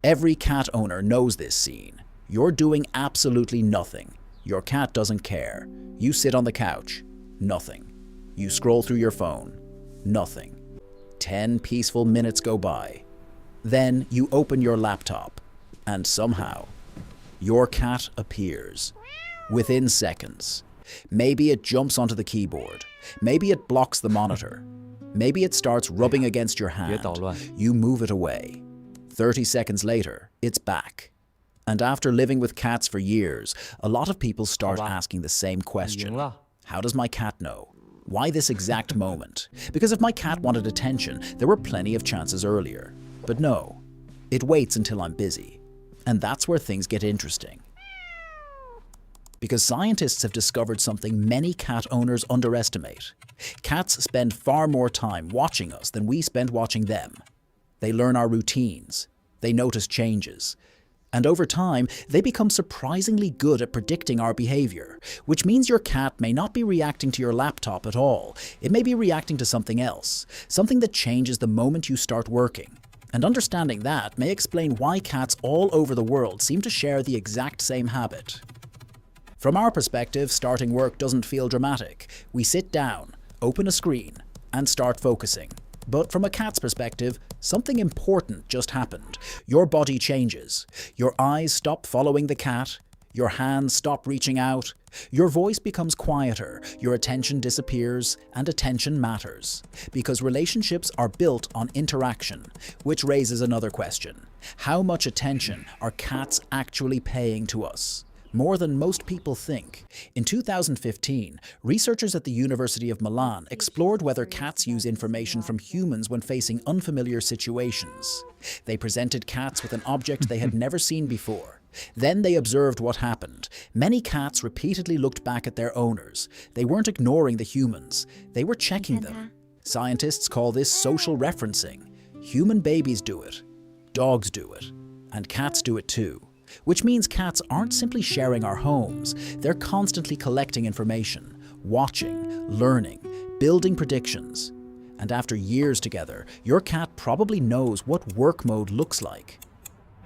Every cat owner knows this scene. You're doing absolutely nothing. Your cat doesn't care. You sit on the couch. Nothing. You scroll through your phone. Nothing. 10 peaceful minutes go by. Then you open your laptop, and somehow, your cat appears. Within seconds. Maybe it jumps onto the keyboard. Maybe it blocks the monitor. Maybe it starts rubbing against your hand. You move it away. 30 seconds later, it's back. And after living with cats for years, a lot of people start asking the same question. How does my cat know? Why this exact moment? Because if my cat wanted attention, there were plenty of chances earlier. But no, it waits until I'm busy. And that's where things get interesting. Because scientists have discovered something many cat owners underestimate. Cats spend far more time watching us than we spend watching them. They learn our routines. They notice changes. And over time, they become surprisingly good at predicting our behavior, which means your cat may not be reacting to your laptop at all. It may be reacting to something else, something that changes the moment you start working. And understanding that may explain why cats all over the world seem to share the exact same habit. From our perspective, starting work doesn't feel dramatic. We sit down, open a screen, and start focusing. But from a cat's perspective, something important just happened. Your body changes. Your eyes stop following the cat. Your hands stop reaching out. Your voice becomes quieter. Your attention disappears, and attention matters. Because relationships are built on interaction, which raises another question. How much attention are cats actually paying to us? More than most people think. In 2015, researchers at the University of Milan explored whether cats use information from humans when facing unfamiliar situations. They presented cats with an object they had never seen before. Then they observed what happened. Many cats repeatedly looked back at their owners. They weren't ignoring the humans. They were checking them. Scientists call this social referencing. Human babies do it. Dogs do it. And cats do it too. Which means cats aren't simply sharing our homes, they're constantly collecting information, watching, learning, building predictions. And after years together, your cat probably knows what work mode looks like.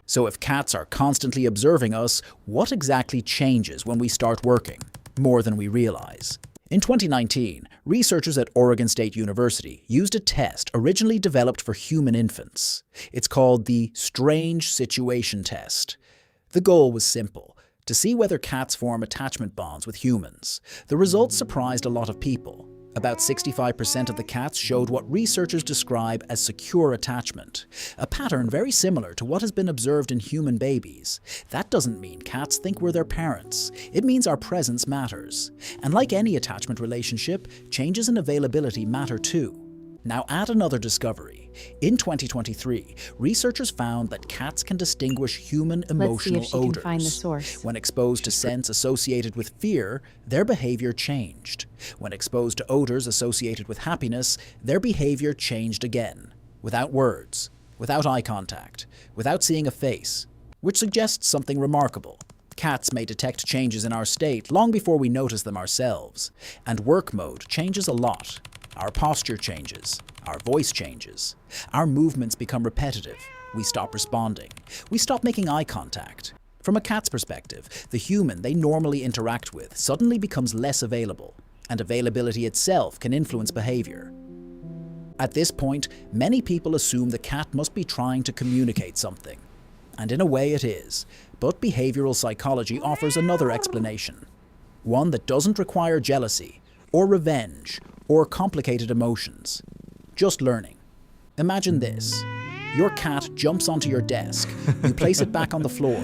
So if cats are constantly observing us, what exactly changes when we start working? More than we realize. In 2019, researchers at Oregon State University used a test originally developed for human infants. It's called the Strange Situation Test. The goal was simple, to see whether cats form attachment bonds with humans. The results surprised a lot of people. About 65% of the cats showed what researchers describe as secure attachment, a pattern very similar to what has been observed in human babies. That doesn't mean cats think we're their parents. It means our presence matters. And like any attachment relationship, changes in availability matter too. Now add another discovery. In 2023, researchers found that cats can distinguish human emotional odors. Find the source. When exposed to scents associated with fear, their behavior changed. When exposed to odors associated with happiness, their behavior changed again. Without words, without eye contact, without seeing a face, which suggests something remarkable. Cats may detect changes in our state long before we notice them ourselves. And work mode changes a lot. Our posture changes. Our voice changes. Our movements become repetitive. We stop responding. We stop making eye contact. From a cat's perspective, the human they normally interact with suddenly becomes less available, and availability itself can influence behavior. At this point, many people assume the cat must be trying to communicate something. And in a way it is, but behavioral psychology offers another explanation. One that doesn't require jealousy, or revenge, or complicated emotions. Just learning. Imagine this. Your cat jumps onto your desk. You place it back on the floor.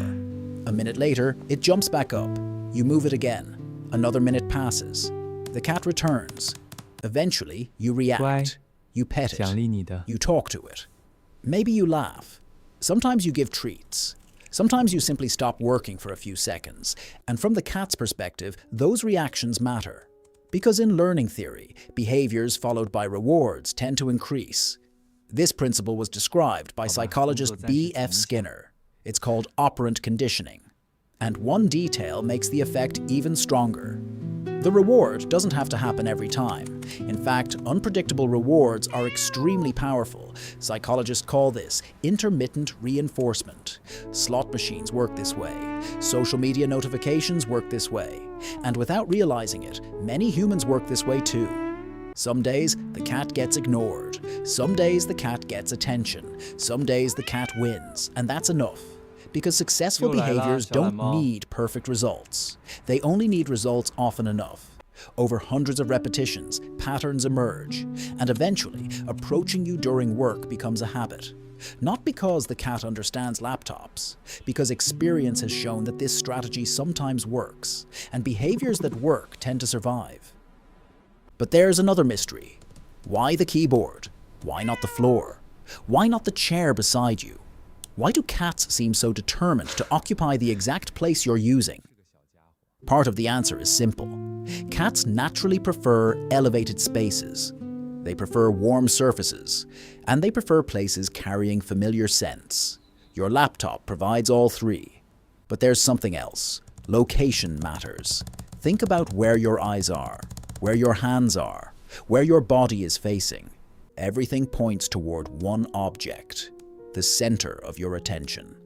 A minute later, it jumps back up. You move it again. Another minute passes. The cat returns. Eventually, you react. You pet it. You talk to it. Maybe you laugh. Sometimes you give treats. Sometimes you simply stop working for a few seconds. And from the cat's perspective, those reactions matter. Because in learning theory, behaviors followed by rewards tend to increase. This principle was described by psychologist B.F. Skinner. It's called operant conditioning. And one detail makes the effect even stronger. The reward doesn't have to happen every time. In fact, unpredictable rewards are extremely powerful. Psychologists call this intermittent reinforcement. Slot machines work this way. Social media notifications work this way. And without realizing it, many humans work this way too. Some days, the cat gets ignored. Some days, the cat gets attention. Some days, the cat wins. And that's enough. Because successful behaviors don't need perfect results. They only need results often enough. Over hundreds of repetitions, patterns emerge, and eventually, approaching you during work becomes a habit. Not because the cat understands laptops, because experience has shown that this strategy sometimes works, and behaviors that work tend to survive. But there's another mystery. Why the keyboard? Why not the floor? Why not the chair beside you? Why do cats seem so determined to occupy the exact place you're using? Part of the answer is simple. Cats naturally prefer elevated spaces. They prefer warm surfaces, and they prefer places carrying familiar scents. Your laptop provides all three. But there's something else. Location matters. Think about where your eyes are, where your hands are, where your body is facing. Everything points toward one object, the center of your attention.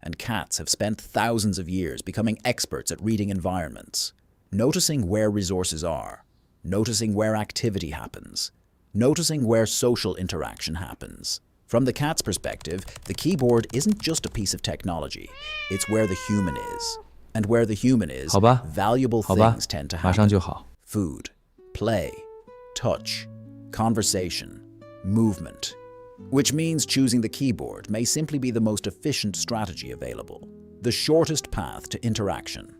And cats have spent thousands of years becoming experts at reading environments, noticing where resources are, noticing where activity happens, noticing where social interaction happens. From the cat's perspective, the keyboard isn't just a piece of technology, it's where the human is. And where the human is, valuable things tend to happen. Food, play, touch, conversation, movement. Which means choosing the keyboard may simply be the most efficient strategy available, the shortest path to interaction.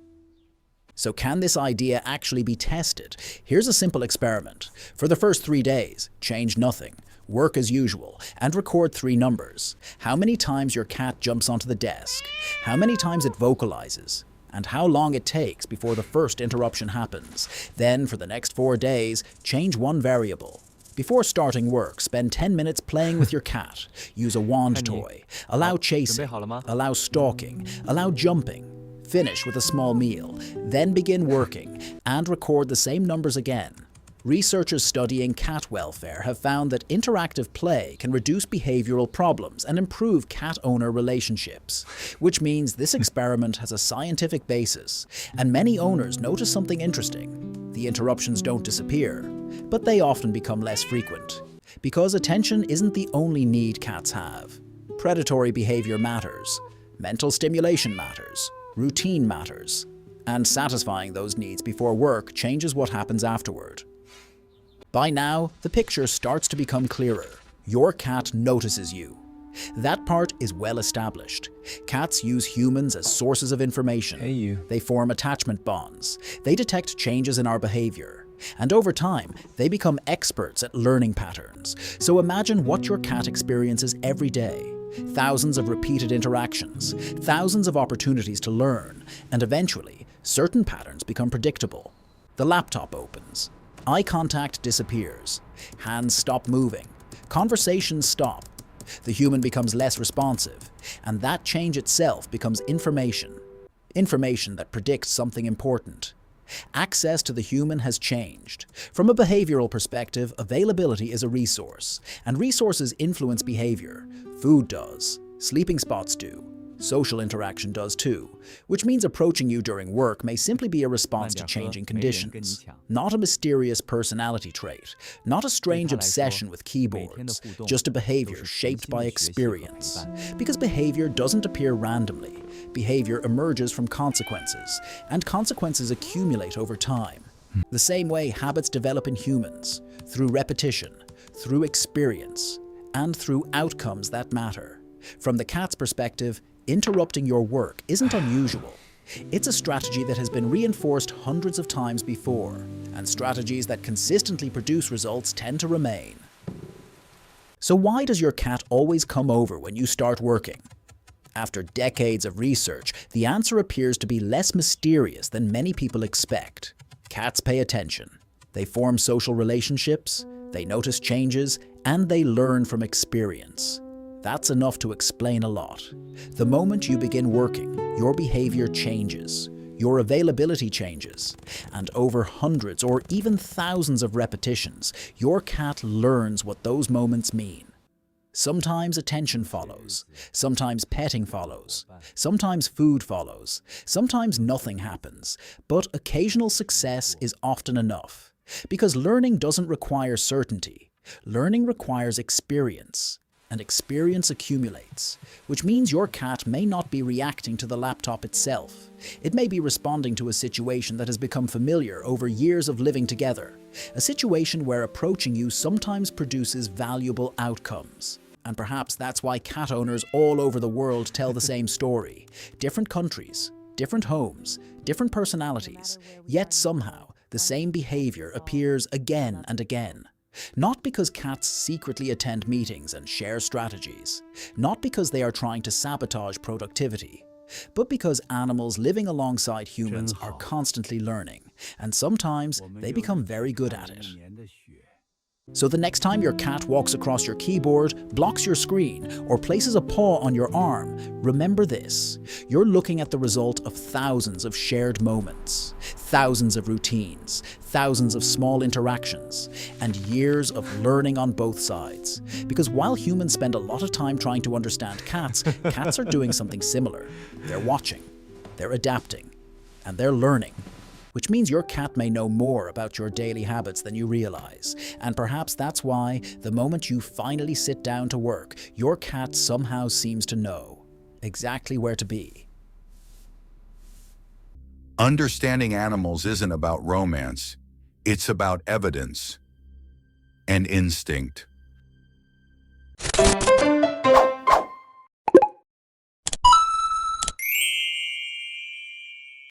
So can this idea actually be tested? Here's a simple experiment. For the first 3 days, change nothing, work as usual, and record 3 numbers. How many times your cat jumps onto the desk, how many times it vocalizes, and how long it takes before the first interruption happens. Then, for the next 4 days, change one variable. Before starting work, spend 10 minutes playing with your cat. Use a wand toy. Allow chasing. Allow stalking. Allow jumping. Finish with a small meal. Then begin working and record the same numbers again. Researchers studying cat welfare have found that interactive play can reduce behavioral problems and improve cat-owner relationships, which means this experiment has a scientific basis, and many owners notice something interesting. The interruptions don't disappear, but they often become less frequent, because attention isn't the only need cats have. Predatory behavior matters, mental stimulation matters, routine matters, and satisfying those needs before work changes what happens afterward. By now, the picture starts to become clearer. Your cat notices you. That part is well established. Cats use humans as sources of information. Hey, you. They form attachment bonds. They detect changes in our behavior. And over time, they become experts at learning patterns. So imagine what your cat experiences every day. Thousands of repeated interactions, thousands of opportunities to learn, and eventually, certain patterns become predictable. The laptop opens. Eye contact disappears. Hands stop moving. Conversations stop. The human becomes less responsive, and that change itself becomes information. Information that predicts something important. Access to the human has changed. From a behavioral perspective, availability is a resource, and resources influence behavior. Food does. Sleeping spots do. Social interaction does too, which means approaching you during work may simply be a response to changing conditions, not a mysterious personality trait, not a strange obsession with keyboards, just a behavior shaped by experience. Because behavior doesn't appear randomly, behavior emerges from consequences, and consequences accumulate over time. The same way habits develop in humans, through repetition, through experience, and through outcomes that matter. From the cat's perspective, interrupting your work isn't unusual. It's a strategy that has been reinforced hundreds of times before, and strategies that consistently produce results tend to remain. So why does your cat always come over when you start working? After decades of research, the answer appears to be less mysterious than many people expect. Cats pay attention. They form social relationships, they notice changes, and they learn from experience. That's enough to explain a lot. The moment you begin working, your behavior changes. your availability changes, and over hundreds or even thousands of repetitions, your cat learns what those moments mean. Sometimes attention follows, sometimes petting follows, sometimes food follows, sometimes nothing happens, but occasional success is often enough. Because learning doesn't require certainty, learning requires experience, and experience accumulates, which means your cat may not be reacting to the laptop itself. It may be responding to a situation that has become familiar over years of living together, a situation where approaching you sometimes produces valuable outcomes. And perhaps that's why cat owners all over the world tell the same story. Different countries, different homes, different personalities, yet somehow the same behavior appears again and again. Not because cats secretly attend meetings and share strategies, not because they are trying to sabotage productivity, but because animals living alongside humans are constantly learning, and sometimes they become very good at it. So the next time your cat walks across your keyboard, blocks your screen, or places a paw on your arm, remember this: you're looking at the result of thousands of shared moments, thousands of routines, thousands of small interactions, and years of learning on both sides. Because while humans spend a lot of time trying to understand cats, cats are doing something similar. They're watching, they're adapting, and they're learning. Which means your cat may know more about your daily habits than you realize. And perhaps that's why, the moment you finally sit down to work, your cat somehow seems to know exactly where to be. Understanding animals isn't about romance. It's about evidence and instinct.